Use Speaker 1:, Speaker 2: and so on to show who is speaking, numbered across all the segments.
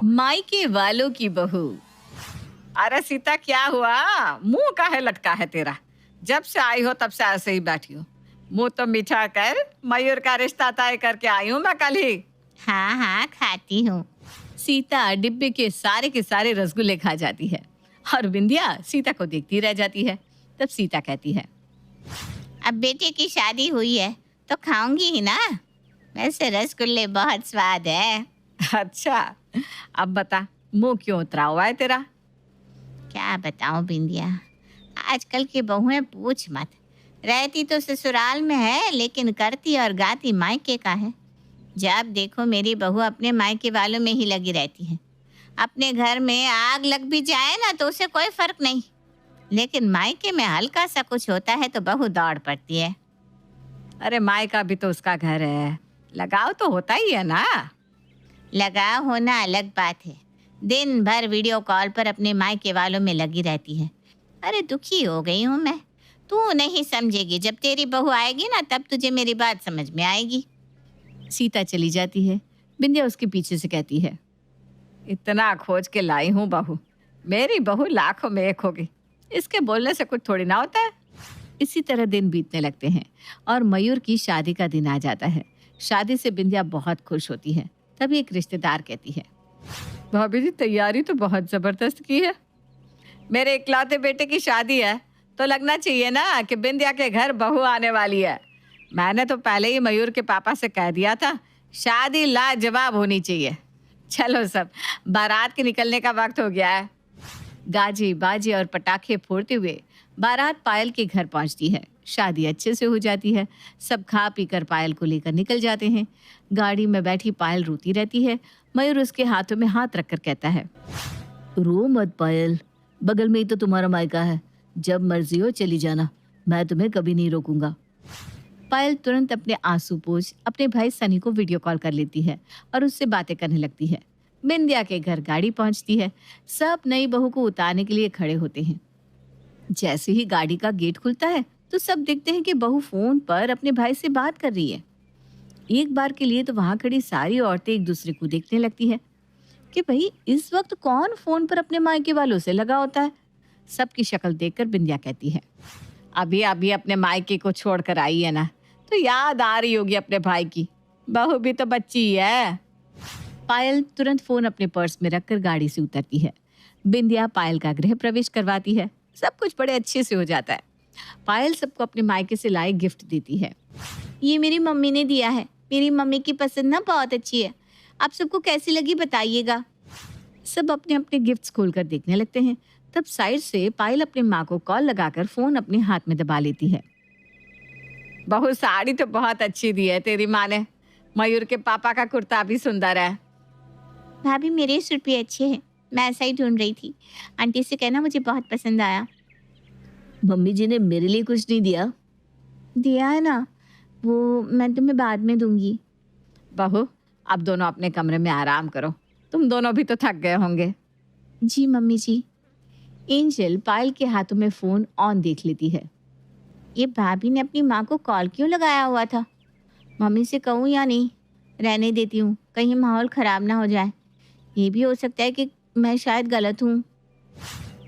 Speaker 1: मायके वालों की बहू।
Speaker 2: अरे सीता, क्या हुआ? मुंह काहे लटका है तेरा? जब से आई हो तब से ऐसे ही बैठी हो। मुंह तो मीठा कर, मयूर का रिश्ता तय करके आई हूँ मैं कल ही।
Speaker 3: हाँ हाँ खाती हूँ।
Speaker 1: सीता डिब्बे के सारे रसगुल्ले खा जाती है और बिंदिया सीता को देखती रह जाती है। तब सीता कहती है,
Speaker 3: अब बेटे की शादी हुई है तो खाऊंगी ही ना। वैसे रसगुल्ले बहुत स्वाद है।
Speaker 2: अच्छा, अब बता, मुंह क्यों उतरा हुआ है तेरा?
Speaker 3: क्या बताऊं बिंदिया, आजकल की बहुएं पूछ मत। रहती तो ससुराल में है लेकिन करती और गाती मायके का है। जब देखो मेरी बहू अपने मायके वालों में ही लगी रहती है। अपने घर में आग लग भी जाए ना तो उसे कोई फर्क नहीं, लेकिन मायके में हल्का सा कुछ होता है तो बहू दौड़ पड़ती है।
Speaker 2: अरे माई का भी तो उसका घर है, लगाव तो होता ही है ना।
Speaker 3: लगाव होना अलग बात है। दिन भर वीडियो कॉल पर अपने मायके वालों में लगी रहती है। अरे दुखी हो गई हूँ मैं। तू नहीं समझेगी, जब तेरी बहू आएगी ना तब तुझे मेरी बात समझ में आएगी।
Speaker 1: सीता चली जाती है। बिंदिया उसके पीछे से कहती है,
Speaker 2: इतना खोज के लाई हूँ बहू, मेरी बहू लाखों में एक होगी। इसके बोलने से कुछ थोड़ी ना होता है।
Speaker 1: इसी तरह दिन बीतने लगते हैं और मयूर की शादी का दिन आ जाता है। शादी से बिंदिया बहुत खुश होती है। तभी एक रिश्तेदार कहती है,
Speaker 2: भाभी जी, तैयारी तो बहुत जबरदस्त की है। मेरे इकलौते बेटे की शादी है तो लगना चाहिए ना कि बिंदिया के घर बहू आने वाली है। मैंने तो पहले ही मयूर के पापा से कह दिया था, शादी लाजवाब होनी चाहिए। चलो सब, बारात के निकलने का वक्त हो गया है।
Speaker 1: गाजे बाजे और पटाखे फोड़ते हुए बारात पायल के घर पहुंचती है। शादी अच्छे से हो जाती है। सब खा पीकर पायल को लेकर निकल जाते हैं। गाड़ी में बैठी पायल रोती रहती है। मयूर उसके हाथों में हाथ रखकर कहता है, रो मत पायल, बगल में ही तो तुम्हारा मायका है। जब मर्जी हो चली जाना, मैं तुम्हें कभी नहीं रोकूंगा। पायल तुरंत अपने आंसू पोंछ अपने भाई सनी को वीडियो कॉल कर लेती है और उससे बातें करने लगती है। बिंदिया के घर गाड़ी पहुंचती है। सब नई बहू को उतारने के लिए खड़े होते हैं। जैसे ही गाड़ी का गेट खुलता है तो सब देखते हैं कि बहू फोन पर अपने भाई से बात कर रही है। एक बार के लिए तो वहां खड़ी सारी औरतें एक दूसरे को देखने लगती है कि भाई इस वक्त कौन फोन पर अपने मायके वालों से लगा होता है। सबकी शक्ल देखकर बिंदिया कहती है,
Speaker 2: अभी अभी अपने मायके को छोड़कर आई है ना, तो याद आ रही होगी अपने भाई की। बहू भी तो बच्ची ही है।
Speaker 1: पायल तुरंत फोन अपने पर्स में रखकर गाड़ी से उतरती है। बिंदिया पायल का गृह प्रवेश करवाती है। सब कुछ बड़े अच्छे से हो जाता है। पायल सबको अपने मायके से लाए गिफ्ट देती है।
Speaker 3: ये मेरी मम्मी ने दिया है। मेरी मम्मी की पसंद ना बहुत अच्छी है। आप सबको कैसी लगी बताइएगा।
Speaker 1: सब अपने अपने गिफ्ट्स खोलकर देखने लगते हैं। तब साइड से पायल अपने माँ को कॉल लगाकर फोन अपने हाथ में दबा लेती है।
Speaker 2: बहू, साड़ी तो बहुत अच्छी दी है तेरी माँ ने। मयूर के पापा का कुर्ता भी सुंदर है।
Speaker 3: भाभी मेरे सूट भी अच्छे हैं, मैं ऐसा ही ढूंढ रही थी। आंटी से कहना मुझे बहुत पसंद आया।
Speaker 1: मम्मी जी ने मेरे लिए कुछ नहीं दिया।
Speaker 3: दिया है ना, वो मैं तुम्हें बाद में दूंगी।
Speaker 2: बहू, अब दोनों अपने कमरे में आराम करो। तुम दोनों भी तो थक गए होंगे।
Speaker 3: जी मम्मी जी।
Speaker 1: एंजल पायल के हाथों में फोन ऑन देख लेती है।
Speaker 3: ये भाभी ने अपनी माँ को कॉल क्यों लगाया हुआ था? मम्मी से कहूँ या नहीं? रहने देती हूँ, कहीं माहौल ख़राब ना हो जाए। ये भी हो सकता है कि मैं शायद गलत हूँ।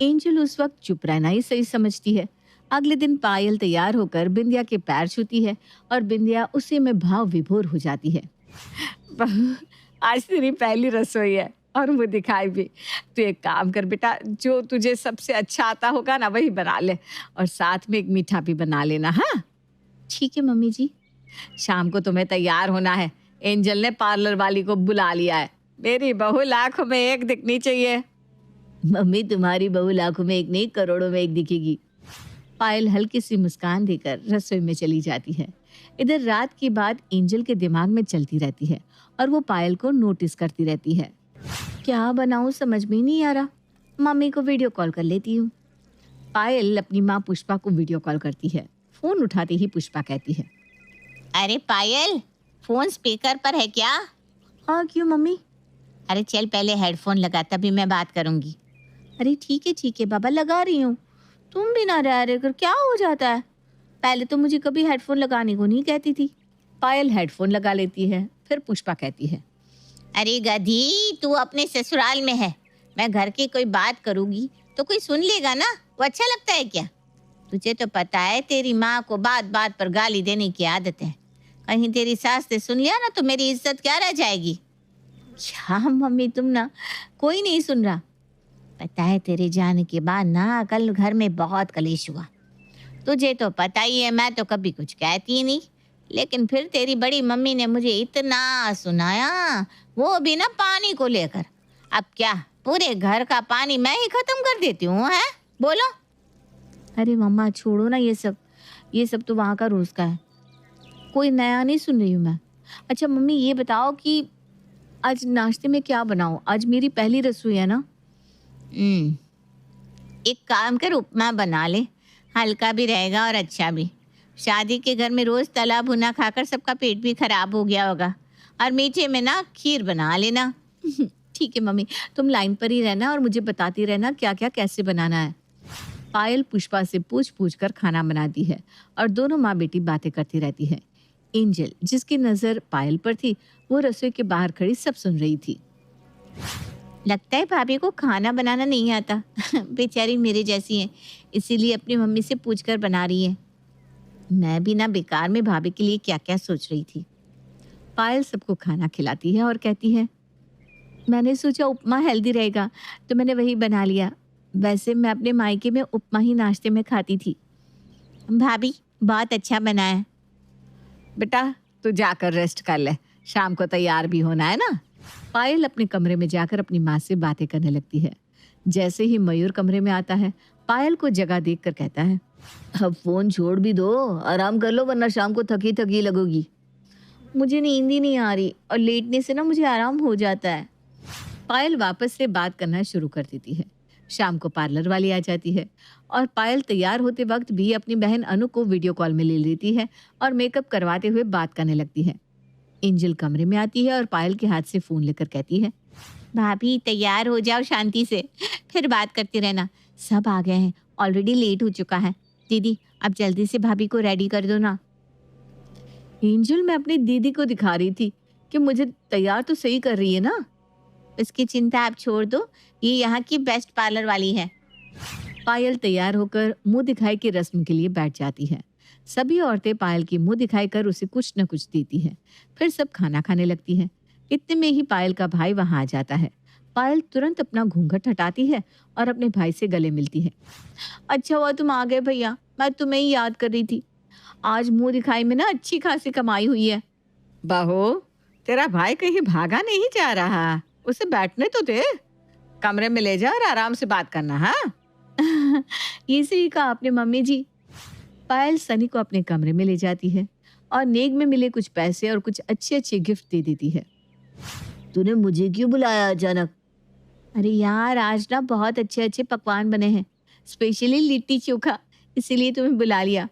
Speaker 1: एंजल उस वक्त चुप रहना ही सही समझती है। अगले दिन पायल तैयार होकर बिंदिया के पैर छूती है और बिंदिया उसी में भाव विभोर हो जाती है।
Speaker 2: बहू, आज तेरी पहली रसोई है और मुँह दिखाई भी। तू एक काम कर बेटा, जो तुझे सबसे अच्छा आता होगा ना वही बना ले, और साथ में एक मीठा भी बना लेना। हाँ
Speaker 3: ठीक है मम्मी जी।
Speaker 2: शाम को तुम्हें तैयार होना है। एंजल ने पार्लर वाली को बुला लिया है। मेरी बहू लाखों में एक दिखनी चाहिए।
Speaker 1: मम्मी, तुम्हारी बहू लाखों में एक नहीं करोड़ों में एक दिखेगी। पायल हल्की सी मुस्कान देकर रसोई में चली जाती है। इधर रात की बात एंजल के दिमाग में चलती रहती है और वो पायल को नोटिस करती रहती है। क्या बनाऊं समझ में नहीं आ रहा। मम्मी को वीडियो कॉल कर लेती हूँ। पायल अपनी माँ पुष्पा को वीडियो कॉल करती है। फोन उठाते ही पुष्पा कहती है,
Speaker 3: अरे पायल, फोन स्पीकर पर है क्या?
Speaker 1: हाँ क्यों मम्मी?
Speaker 3: अरे चल पहले हेडफोन लगा, तभी मैं बात करूंगी।
Speaker 1: अरे ठीक है बाबा, लगा रही हूँ। तुम भी ना रह रहे कर क्या हो जाता है? पहले तो मुझे कभी हेडफोन लगाने को नहीं कहती थी। पायल हेडफोन लगा लेती है। फिर पुष्पा कहती है,
Speaker 3: अरे गधी, तू अपने ससुराल में है, मैं घर की कोई बात करूंगी तो कोई सुन लेगा ना, वो अच्छा लगता है क्या? तुझे तो पता है तेरी माँ को बात बात पर गाली देने की आदत है, कहीं तेरी सास ने सुन लिया ना तो मेरी इज्जत क्या रह जाएगी। क्या मम्मी, तुम ना, कोई नहीं सुन रहा। पता है तेरे जाने के बाद ना कल घर में बहुत कलेश हुआ। तुझे तो पता ही है मैं तो कभी कुछ कहती ही नहीं, लेकिन फिर तेरी बड़ी मम्मी ने मुझे इतना सुनाया, वो भी ना पानी को लेकर। अब क्या पूरे घर का पानी मैं ही खत्म कर देती हूँ, है? बोलो। अरे मम्मा छोड़ो ना ये सब तो वहाँ का रोज का है, कोई नया नहीं सुन रही हूँ मैं। अच्छा मम्मी ये बताओ कि आज नाश्ते में क्या बनाऊँ? आज मेरी पहली रसोई है ना। एक काम कर, उपमा बना ले, हल्का भी रहेगा और अच्छा भी। शादी के घर में रोज तला भुना खाकर सबका पेट भी खराब हो गया होगा। और मीठे में ना खीर बना लेना। ठीक है मम्मी, तुम लाइन पर ही रहना और मुझे बताती रहना क्या क्या कैसे बनाना है। पायल पुष्पा से पूछ पूछ कर खाना बनाती है और दोनों माँ बेटी बातें करती रहती है। एंजल, जिसकी नजर पायल पर थी, वो रसोई के बाहर खड़ी सब सुन रही थी। लगता है भाभी को खाना बनाना नहीं आता। बेचारी मेरे जैसी है, इसीलिए अपनी मम्मी से पूछकर बना रही है। मैं भी ना बेकार में भाभी के लिए क्या क्या सोच रही थी। पायल सबको खाना खिलाती है और कहती है, मैंने सोचा उपमा हेल्दी रहेगा तो मैंने वही बना लिया। वैसे मैं अपने मायके में उपमा ही नाश्ते में खाती थी। भाभी बहुत अच्छा बना है।
Speaker 2: बेटा तू जाकर रेस्ट कर ले, शाम को तैयार भी होना है ना। पायल अपने कमरे में जाकर अपनी माँ से बातें करने लगती है। जैसे ही मयूर कमरे में आता है, पायल को जगह देखकर कहता है, अब फोन छोड़ भी दो, आराम कर लो वरना शाम को थकी थकी लगोगी।
Speaker 3: मुझे नींद ही नहीं आ रही और लेटने से ना मुझे आराम हो जाता है।
Speaker 2: पायल वापस से बात करना शुरू कर देती है। शाम को पार्लर वाली आ जाती है और पायल तैयार होते वक्त भी अपनी बहन अनु को वीडियो कॉल में ले लेती है और मेकअप करवाते हुए बात करने लगती है। एंजल कमरे में आती है और पायल के हाथ से फोन लेकर कहती है,
Speaker 3: भाभी तैयार हो जाओ शांति से, फिर बात करती रहना। सब आ गए हैं, ऑलरेडी लेट हो चुका है। दीदी अब जल्दी से भाभी को रेडी कर दो ना।
Speaker 2: एंजल, मैं अपनी दीदी को दिखा रही थी कि मुझे तैयार तो सही कर रही है ना।
Speaker 3: उसकी चिंता आप छोड़ दो, ये यहाँ की बेस्ट पार्लर वाली है।
Speaker 2: पायल तैयार होकर मुंह दिखाई की रस्म के लिए बैठ जाती है। सभी औरतें पायल की मुंह दिखाई कर उसे कुछ न कुछ देती हैं। फिर सब खाना खाने लगती हैं। इतने में ही पायल का भाई वहां आ जाता है। पायल तुरंत अपना घूंघट हटाती है और अपने भाई से गले मिलती है।
Speaker 3: अच्छा हुआ तुम आ गए भैया, मैं तुम्हें ही याद कर रही थी। आज मुंह दिखाई में ना अच्छी खासी कमाई हुई है।
Speaker 2: बहू, तेरा भाई कहीं भागा नहीं जा रहा, उसे बैठने तो दे। कमरे में ले जा और आराम से बात करना। हाँ
Speaker 3: ये सही कहा आपने मम्मी जी।
Speaker 2: पायल सनी को अपने कमरे में ले जाती है और नेक में मिले कुछ पैसे और कुछ अच्छे अच्छे गिफ्ट दे देती है।
Speaker 3: तूने मुझे क्यों बुलाया अचानक? अरे यार आज ना बहुत अच्छे अच्छे पकवान बने हैं, स्पेशली लिट्टी चोखा, इसीलिए तुम्हें बुला लिया।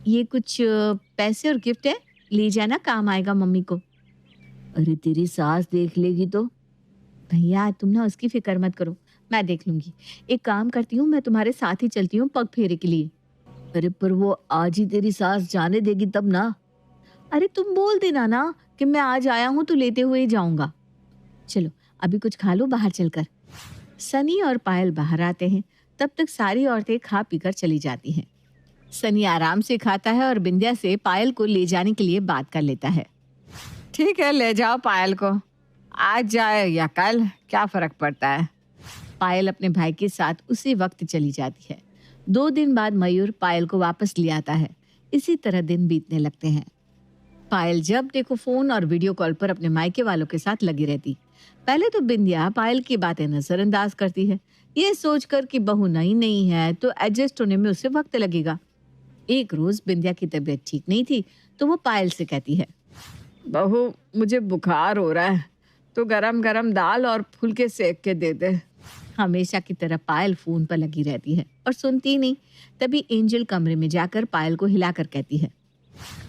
Speaker 3: ये कुछ पैसे और गिफ्ट है, ले जाना, काम आएगा मम्मी को।
Speaker 2: अरे तेरी सास देख लेगी तो?
Speaker 3: भैया तुम ना उसकी फिक्र मत करो, मैं देख लूंगी। एक काम करती हूँ, मैं तुम्हारे साथ ही चलती हूँ पग फेरे के लिए।
Speaker 2: अरे पर वो आज ही तेरी सास जाने देगी तब ना।
Speaker 3: अरे तुम बोल देना ना कि मैं आज आया हूँ तो लेते हुए ही जाऊंगा। चलो अभी कुछ खा लो बाहर चलकर।
Speaker 2: सनी और पायल बाहर आते हैं। तब तक सारी औरतें खा पीकर चली जाती हैं। सनी आराम से खाता है और बिंदिया से पायल को ले जाने के लिए बात कर लेता है। ठीक है, ले जाओ पायल को, आज जाए या कल क्या फर्क पड़ता है। पायल अपने भाई के साथ उसी वक्त चली जाती है। 2 दिन बाद मयूर पायल को वापस ले आता है। इसी तरह दिन बीतने लगते हैं। पायल जब देखो फोन और वीडियो कॉल पर अपने मायके वालों के साथ लगी रहती। पहले तो बिंदिया पायल की बातें नजरअंदाज करती है, ये सोचकर कि बहू नई नहीं है तो एडजस्ट होने में उसे वक्त लगेगा। एक रोज बिंदिया की तबीयत ठीक नहीं थी तो वो पायल से कहती है, बहू मुझे बुखार हो रहा है, तो गरम गरम दाल और फुलके सेक के दे दे। हमेशा की तरह पायल फोन पर लगी रहती है और सुनती नहीं। तभी एंजल कमरे में जाकर पायल को हिलाकर कहती है,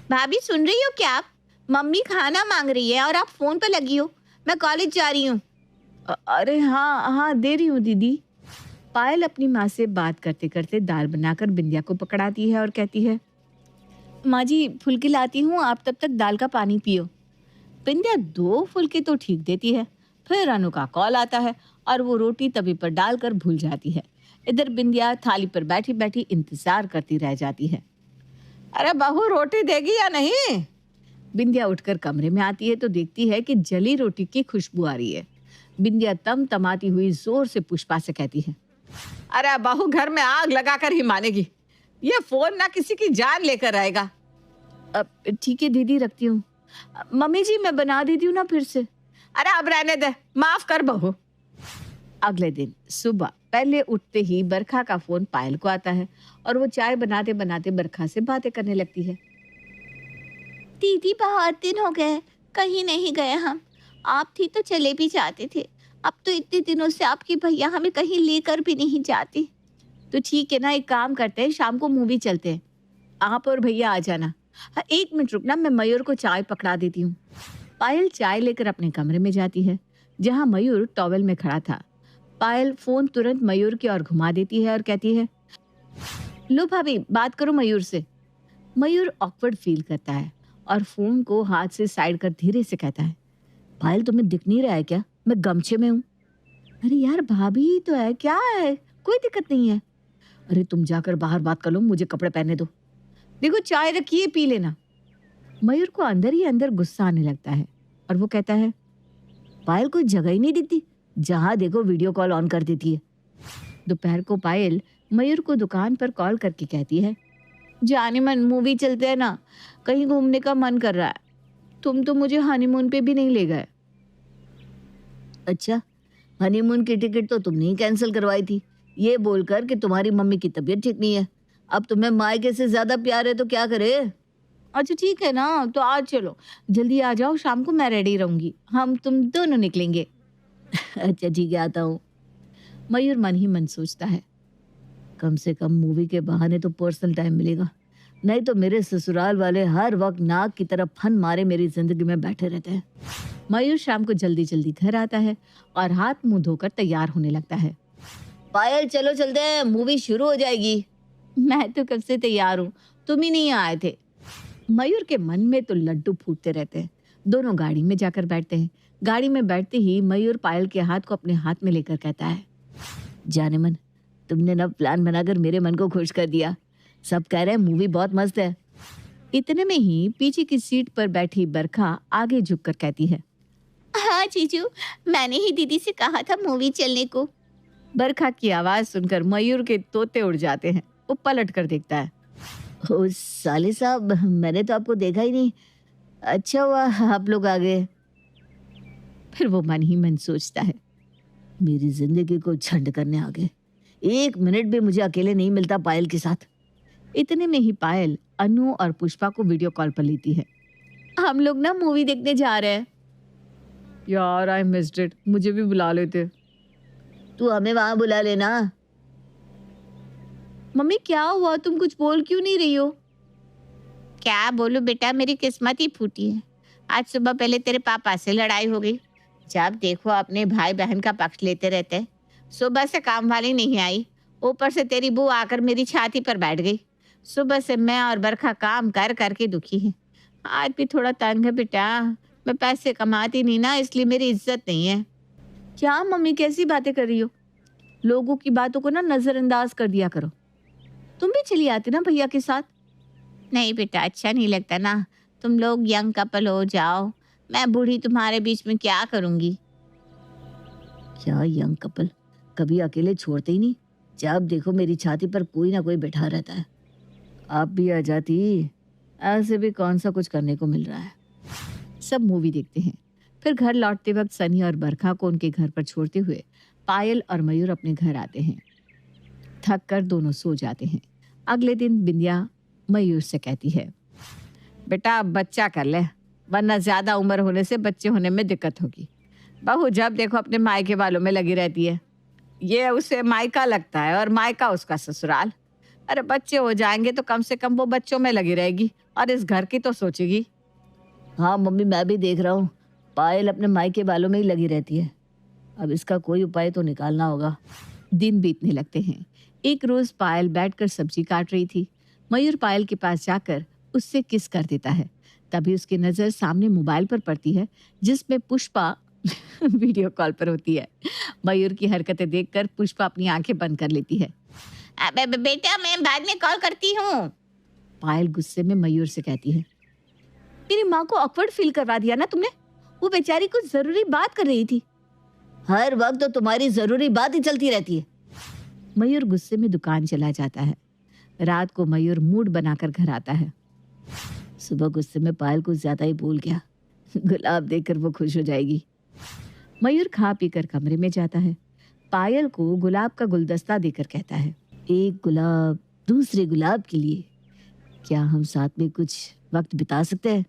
Speaker 3: भाभी सुन रही हो क्या आप? मम्मी खाना मांग रही है और आप फोन पर लगी हो। मैं कॉलेज जा रही हूँ।
Speaker 2: अरे हाँ हाँ, दे रही हूँ दीदी। पायल अपनी माँ से बात करते करते दाल बनाकर बिंदिया को पकड़ाती है और कहती है,
Speaker 3: माँ जी फुलके लाती हूँ, आप तब तक दाल का पानी पियो।
Speaker 1: बिंदिया 2 फुल्के तो ठीक देती है, फिर अनु का कॉल आता है और वो रोटी तवी पर डालकर भूल जाती है। इधर बिंदिया थाली पर बैठी बैठी इंतजार करती रह जाती है।
Speaker 2: अरे बहू, रोटी देगी या नहीं?
Speaker 1: बिंदिया उठकर कमरे में आती है तो देखती है कि जली रोटी की खुशबू आ रही है। बिंदिया तमाती हुई जोर से पुष्पा से कहती है,
Speaker 2: अरे बहू, घर में आग लगाकर ही मानेगी। ये फोन ना किसी की जान लेकर आएगा।
Speaker 1: अब ठीक है दीदी, रखती हूँ। मम्मी जी, मैं बना देती हूँ ना फिर से।
Speaker 2: अरे अब रहने दे, माफ कर बहू।
Speaker 1: अगले दिन सुबह पहले उठते ही बरखा का फोन पायल को आता है और वो चाय बनाते बनाते बरखा से बातें करने लगती है।
Speaker 3: दीदी, बहुत दिन हो गए कहीं नहीं गए हम। आप थी तो चले भी जाते थे, अब तो इतने दिनों से आपकी भैया हमें कहीं लेकर भी नहीं जाती।
Speaker 1: तो ठीक है ना, एक काम करते हैं, शाम को मूवी चलते हैं, आप और भैया आ जाना। हाँ, 1 मिनट रुकना, मैं मयूर को चाय पकड़ा देती हूँ। पायल चाय लेकर अपने कमरे में जाती है जहाँ मयूर टॉवेल में खड़ा था। पायल फोन तुरंत मयूर की ओर घुमा देती है और कहती है, लो भाभी, बात करो मयूर से। मयूर ऑकवर्ड फील करता है और फोन को हाथ से साइड कर धीरे से कहता है, पायल तुम्हें दिख नहीं रहा है क्या? मैं गमछे में हूँ। अरे यार, भाभी तो है, क्या है, कोई दिक्कत नहीं है। अरे तुम जाकर बाहर बात कर लो, मुझे कपड़े पहनने दो। देखो चाय रखी है, पी लेना। मयूर को अंदर ही अंदर गुस्सा आने लगता है और वो कहता है, पायल कोई जगह ही नहीं दिखती, जहां देखो वीडियो कॉल ऑन कर देती है। दोपहर को पायल मयूर को दुकान पर कॉल करके कहती है, जाने मन, मूवी चलते हैं ना, कहीं घूमने का मन कर रहा है। तुम तो मुझे हनीमून पे भी नहीं ले गए। अच्छा, हनीमून की टिकट तो तुमने ही कैंसिल करवाई थी, ये बोलकर कि तुम्हारी मम्मी की तबीयत ठीक नहीं है। अब तुम्हें मायके से ज्यादा प्यार है तो क्या करे? अच्छा ठीक है ना, तो आज चलो, जल्दी आ जाओ, शाम को मैं रेडी रहूंगी, हम तुम दोनों निकलेंगे। अच्छा ठीक है, आता हूँ। मयूर मन ही मन सोचता है, कम से कम मूवी के बहाने तो पर्सनल टाइम मिलेगा, नहीं तो मेरे ससुराल वाले हर वक्त नाक की तरफ फन मारे मेरी जिंदगी में बैठे रहते हैं। मयूर शाम को जल्दी जल्दी घर आता है और हाथ मुंह धोकर तैयार होने लगता है। पायल चलो चलते हैं, मूवी शुरू हो जाएगी। मैं तो कब से तैयार हूँ, तुम ही नहीं आए थे। मयूर के मन में तो लड्डू फूटते रहते हैं। दोनों गाड़ी में जाकर बैठते हैं। गाड़ी में बैठते ही मयूर पायल के हाथ को अपने हाथ में लेकर कहता है, जाने मन, तुमने ना प्लान बनाकर मेरे मन को खुश कर दिया। सब कह रहे हैं मूवी बहुत मस्त है। इतने में ही पीछे की सीट पर बैठी बरखा आगे झुककर कहती है,
Speaker 3: हाँ जीजू, मैंने ही दीदी से कहा था मूवी चलने को।
Speaker 1: बरखा की आवाज सुनकर मयूर के तोते उड़ जाते हैं। वो पलट कर देखता है, ओ साले साहब, मैंने तो आपको देखा ही नहीं। अच्छा हुआ आप लोग आ गए। फिर वो मन ही मन सोचता है, मेरी जिंदगी को झंड करने आ गए, 1 मिनट भी मुझे अकेले नहीं मिलता पायल के साथ। इतने में ही पायल अनु और पुष्पा को वीडियो कॉल पर लेती है। हम लोग ना मूवी देखने जा रहे हैं। यार आई मिस्ड इट, मुझे भी बुला लेते। तू हमें वहां बुला लेना। मम्मी क्या हुआ, तुम कुछ बोल क्यों नहीं रही हो?
Speaker 3: क्या बोलूं बेटा, मेरी किस्मत ही फूटी है। आज सुबह पहले तेरे पापा से लड़ाई हो गई। जब देखो अपने भाई बहन का पक्ष लेते रहते हैं। सुबह से काम वाली नहीं आई, ऊपर से तेरी बहू आकर मेरी छाती पर बैठ गई। सुबह से मैं और बरखा काम कर करके दुखी है। आज भी थोड़ा तंग है बेटा, मैं पैसे कमाती नहीं ना, इसलिए मेरी इज्जत नहीं है।
Speaker 1: क्या मम्मी, कैसी बातें कर रही हो? लोगों की बातों को ना नजरअंदाज कर दिया करो। तुम भी चली आती ना भैया के साथ।
Speaker 3: नहीं बेटा, अच्छा नहीं लगता ना, तुम लोग यंग कपल हो जाओ, मैं बूढ़ी तुम्हारे बीच में क्या करूंगी।
Speaker 1: क्या यंग कपल, कभी अकेले छोड़ते ही नहीं, जब देखो मेरी छाती पर कोई ना कोई बैठा रहता है। आप भी आ जाती, ऐसे भी कौन सा कुछ करने को मिल रहा है। सब मूवी देखते हैं। फिर घर लौटते वक्त सनी और बरखा को उनके घर पर छोड़ते हुए पायल और मयूर अपने घर आते हैं। थक कर दोनों सो जाते हैं। अगले दिन बिंदिया मयूर से कहती है,
Speaker 2: बेटा अब बच्चा कर ले, वरना ज्यादा उम्र होने से बच्चे होने में दिक्कत होगी। बहू जब देखो अपने मायके वालों में लगी रहती है। ये उसे मायका लगता है और मायका उसका ससुराल। अरे बच्चे हो जाएंगे तो कम से कम वो बच्चों में लगी रहेगी और इस घर की तो सोचेगी।
Speaker 1: हाँ मम्मी, मैं भी देख रहा हूँ, पायल अपने मायके वालों में ही लगी रहती है। अब इसका कोई उपाय तो निकालना होगा। दिन बीतने लगते हैं। एक रोज पायल बैठकर सब्जी काट रही थी। मयूर पायल के पास जाकर उससे किस कर देता है। तभी उसकी नजर सामने मोबाइल पर पड़ती है जिसमें पुष्पा वीडियो कॉल पर होती है। मयूर की हरकतें देखकर पुष्पा अपनी आंखें बंद कर लेती है।
Speaker 3: बेटा मैं बाद में कॉल करती हूँ।
Speaker 1: पायल गुस्से में मयूर से कहती है, मेरी माँ को ऑकवर्ड फील करवा दिया ना तुमने। वो बेचारी कुछ जरूरी बात कर रही थी। हर वक्त तो तुम्हारी जरूरी बात ही चलती रहती है। मयूर गुस्से में दुकान चला जाता है। रात को मयूर मूड बनाकर घर आता है। सुबह गुस्से में पायल कुछ ज्यादा ही बोल गया। गुलाब देखकर वो खुश हो जाएगी। मयूर खा पीकर कमरे में जाता है। पायल को गुलाब का गुलदस्ता देकर कहता है, एक गुलाब दूसरे गुलाब के लिए, क्या हम साथ में कुछ वक्त बिता सकते हैं?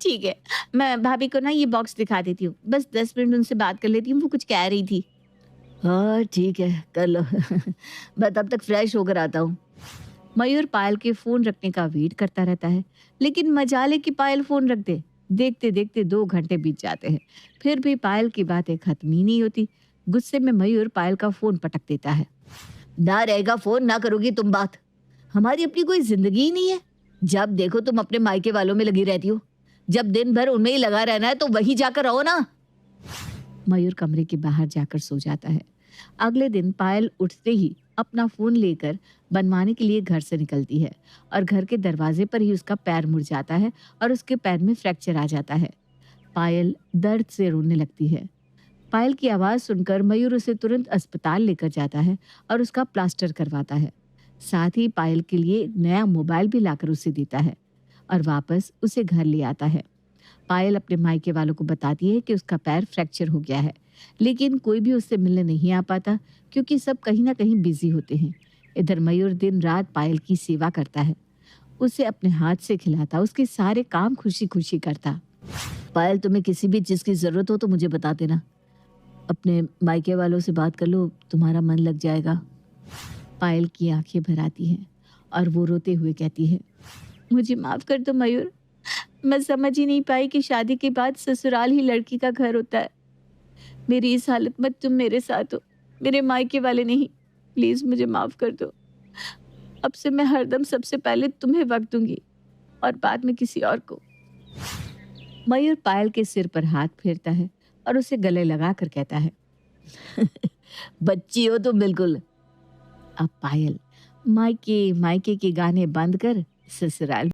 Speaker 3: ठीक है, मैं भाभी को ना ये बॉक्स दिखा देती हूँ, बस 10 मिनट उनसे बात कर लेती हूँ, वो कुछ कह रही थी।
Speaker 1: हाँ ठीक है, कर लो। मैं तब तक फ्रेश होकर आता हूँ। मयूर पायल के फोन रखने का वेट करता रहता है, लेकिन मजाले की पायल फोन रख दे। देखते देखते 2 घंटे बीत जाते हैं, फिर भी पायल की बातें खत्म ही नहीं होती। गुस्से में मयूर पायल का फोन पटक देता है। ना रहेगा फोन, ना करोगी तुम बात। हमारी अपनी कोई जिंदगी ही नहीं है। जब देखो तुम अपने मायके वालों में लगी रहती हो। जब दिन भर उनमें ही लगा रहना है तो वहीं जाकर रहो ना। मयूर कमरे के बाहर जाकर सो जाता है। अगले दिन पायल उठते ही अपना फोन लेकर बनवाने के लिए घर से निकलती है और घर के दरवाजे पर ही उसका पैर मुड़ जाता है और उसके पैर में फ्रैक्चर आ जाता है। पायल दर्द से रोने लगती है। पायल की आवाज़ सुनकर मयूर उसे तुरंत अस्पताल लेकर जाता है और उसका प्लास्टर करवाता है। साथ ही पायल के लिए एक नया मोबाइल भी लाकर उसे देता है और वापस उसे घर ले आता है। पायल अपने मायके वालों को बताती है कि उसका पैर फ्रैक्चर हो गया है, लेकिन कोई भी उससे मिलने नहीं आ पाता क्योंकि सब कहीं ना कहीं बिजी होते हैं। इधर मयूर दिन रात पायल की सेवा करता है, उसे अपने हाथ से खिलाता, उसके सारे काम खुशी खुशी करता। पायल, तुम्हें किसी भी चीज़ की ज़रूरत हो तो मुझे बता देना। अपने मायके वालों से बात कर लो, तुम्हारा मन लग जाएगा। पायल की आंखें भर आती हैं और वो रोते हुए कहती है, मुझे माफ़ कर दो मयूर, मैं समझ ही नहीं पाई कि शादी के बाद ससुराल ही लड़की का घर होता है। मेरी इस हालत में तुम मेरे साथ हो, मेरे मायके वाले नहीं। प्लीज़ मुझे माफ़ कर दो। अब से मैं हरदम सबसे पहले तुम्हें वक्त दूंगी और बाद में किसी और को। मयूर पायल के सिर पर हाथ फेरता है और उसे गले लगा कर कहता है, बच्ची हो तुम बिल्कुल। अब पायल मायके मायके के गाने बंद कर ससुराल